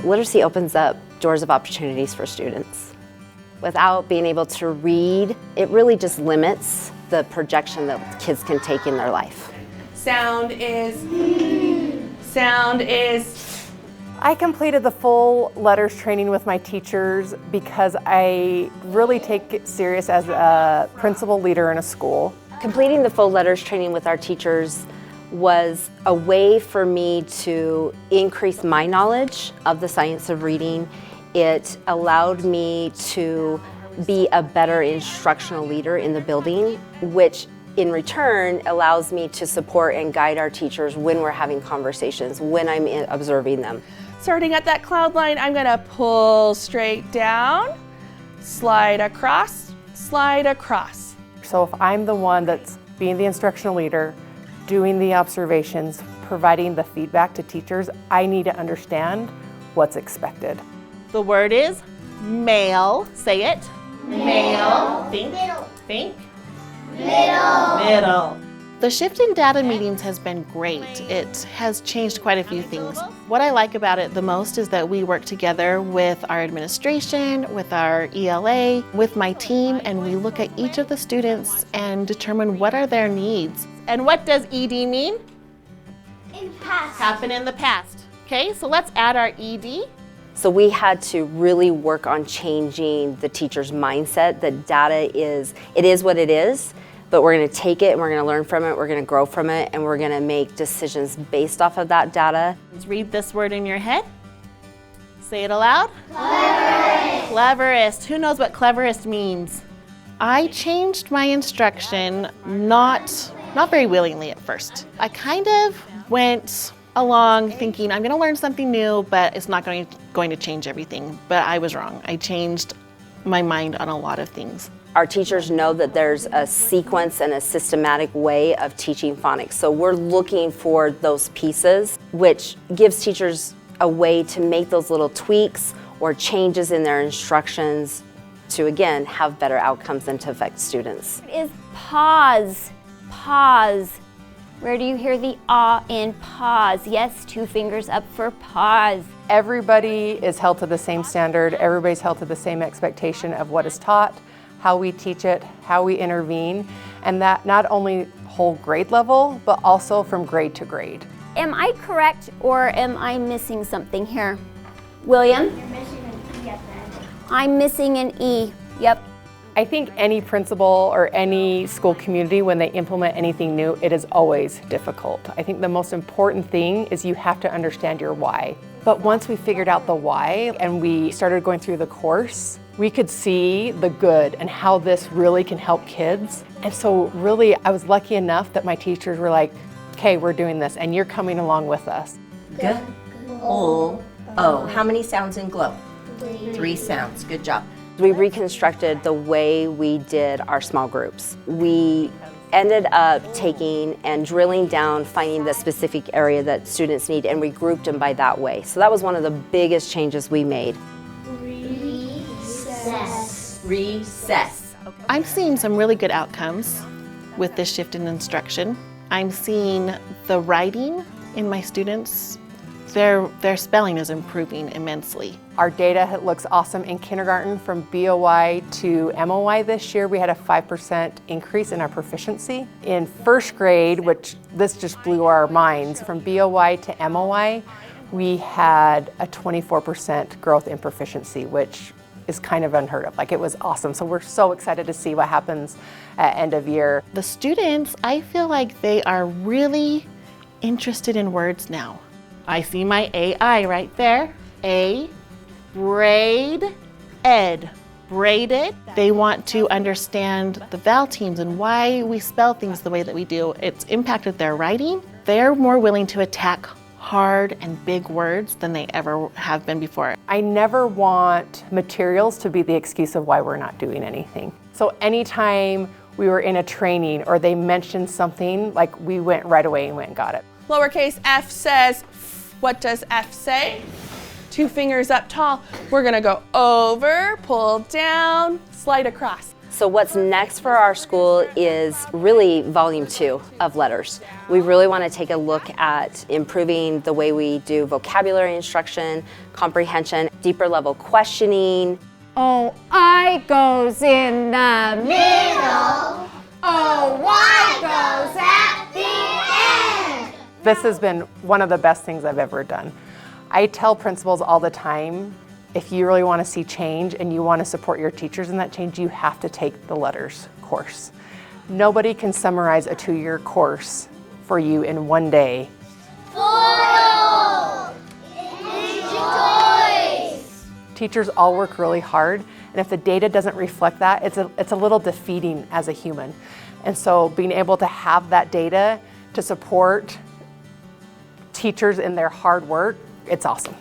Literacy opens up doors of opportunities for students. Without being able to read, it really just limits the projection that kids can take in their life. Sound is. Sound is. I completed the full letters training with my teachers because I really take it serious as a principal leader in a school. Completing the full letters training with our teachers was a way for me to increase my knowledge of the science of reading. It allowed me to be a better instructional leader in the building, which in return allows me to support and guide our teachers when we're having conversations, when I'm observing them. Starting at that cloud line, I'm gonna pull straight down, slide across, slide across. So if I'm the one that's being the instructional leader, doing the observations, providing the feedback to teachers, I need to understand what's expected. The word is male. Say it. Male. Think. Middle. Think. Middle. Middle. The shift in data meetings has been great. It has changed quite a few things. What I like about it the most is that we work together with our administration, with our ELA, with my team, and we look at each of the students and determine what are their needs. And what does ED mean? In past. Happen in the past. Okay, so let's add our ED. So we had to really work on changing the teacher's mindset that data is what it is, but we're going to take it and we're going to learn from it, we're going to grow from it, and we're going to make decisions based off of that data. Let's read this word in your head. Say it aloud. Cleverest. Cleverest. Who knows what cleverest means? I changed my instruction not very willingly at first. I kind of went along thinking I'm going to learn something new, but it's not going to change everything. But I was wrong. I changed my mind on a lot of things. Our teachers know that there's a sequence and a systematic way of teaching phonics. So we're looking for those pieces, which gives teachers a way to make those little tweaks or changes in their instructions to, again, have better outcomes and to affect students. It is pause. Pause. Where do you hear the ah in pause? Yes, 2 fingers up for pause. Everybody is held to the same standard. Everybody's held to the same expectation of what is taught, how we teach it, how we intervene, and that not only whole grade level, but also from grade to grade. Am I correct or am I missing something here? William? You're missing an E at the end. I'm missing an E. Yep. I think any principal or any school community, when they implement anything new, it is always difficult. I think the most important thing is you have to understand your why. But once we figured out the why and we started going through the course, we could see the good and how this really can help kids. And so really, I was lucky enough that my teachers were like, okay, we're doing this and you're coming along with us. G-O-O. How many sounds in glow? 3 sounds. Good job. We reconstructed the way we did our small groups. We ended up taking and drilling down, finding the specific area that students need, and we grouped them by that way. So that was one of the biggest changes we made. Recess. Recess. I'm seeing some really good outcomes with this shift in instruction. I'm seeing the writing in my students. Their spelling is improving immensely. Our data looks awesome in kindergarten. From BOY to MOY this year, we had a 5% increase in our proficiency. In first grade, which this just blew our minds, from BOY to MOY, we had a 24% growth in proficiency, which is kind of unheard of. Like, it was awesome. So we're so excited to see what happens at end of year. The students, I feel like they are really interested in words now. I see my AI right there. A, braid, ed. Braided. They want to understand the vowel teams and why we spell things the way that we do. It's impacted their writing. They're more willing to attack hard and big words than they ever have been before. I never want materials to be the excuse of why we're not doing anything. So anytime we were in a training or they mentioned something, like, we went right away and went and got it. Lowercase f says, what does F say? 2 fingers up tall. We're gonna go over, pull down, slide across. So what's next for our school is really volume 2 of letters. We really want to take a look at improving the way we do vocabulary instruction, comprehension, deeper level questioning. O, I goes in the middle. O, Y goes at the end. This has been one of the best things I've ever done. I tell principals all the time, if you really want to see change and you want to support your teachers in that change, you have to take the letters course. Nobody can summarize a 2-year course for you in one day. Teachers all work really hard, and if the data doesn't reflect that, it's a little defeating as a human. And so being able to have that data to support teachers in their hard work, it's awesome.